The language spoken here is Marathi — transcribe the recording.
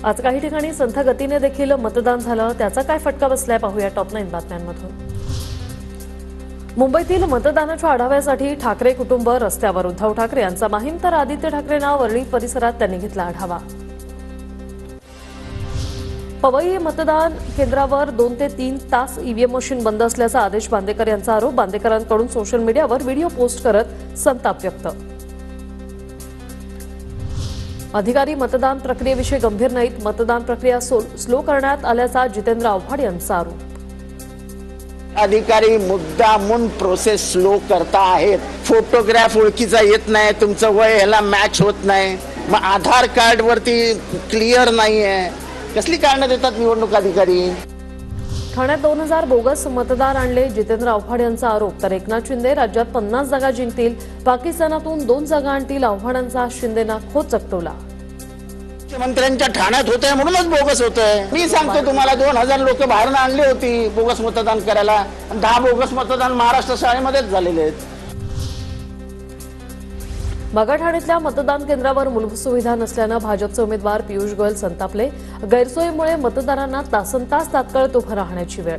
आज काही ठिकाणी संथ गतीने देखील मतदान झालं, त्याचा काय फटका बसलाय पाहूया टॉप 9 बातम्यांमधून। मुंबईतील मतदानाच्या आढाव्यासाठी ठाकरे कुटुंब रस्त्यावर। उद्धव ठाकरे यांचा माहीम तर आदित्य ठाकरेंना वरळी परिसरात त्यांनी घेतला आढावा। पवई मतदान केंद्रावर 2 ते 3 तास ईव्हीएम मशीन बंद असल्याचा आदेश बांदेकर यांचा आरोप। बांदेकरांकडून सोशल मीडियावर व्हिडिओ पोस्ट करत संताप व्यक्त। अधिकारी मतदान प्रक्रियेविषयी गंभीर नाहीत, मतदान प्रक्रिया स्लो करण्यात आल्याचा जितेंद्र आव्हाड यांचा आरोप। अधिकारी मुद्दामून प्रोसेस स्लो करता आहेत। फोटोग्राफ ओळखीचा येत नाही, तुमचं वय ह्याला मॅच होत नाही, मग आधार कार्ड वरती क्लिअर नाहीये, कसली कारणं देतात निवडणूक अधिकारी। ठाण्यात 2000 बोगस मतदार आणले, जितेंद्र आव्हाड यांचा आरोप। तर एकनाथ शिंदे राज्यात 50 जागा जिंकतील, पाकिस्तानातून 2 जागा आणतील, आव्हाडांचा शिंदेना खोत चकवला। मुख्यमंत्र्यांच्या ठाण्यात होतंय म्हणूनच बोगस होतंय। मी सांगतो तुम्हाला, 2000 लोक बाहेरून आणली होती बोगस मतदान करायला, 10 बोगस मतदान महाराष्ट्र शाळेमध्येच झालेले आहेत। ठाण्यातल्या मतदान केंद्रावर मूलभूत सुविधा नसल्यानं भाजपचे उमेदवार पियुष गोयल संतापले। गैरसोयीमुळे मतदारांना तासनतास तात्काळ उभं राहण्याची वेळ।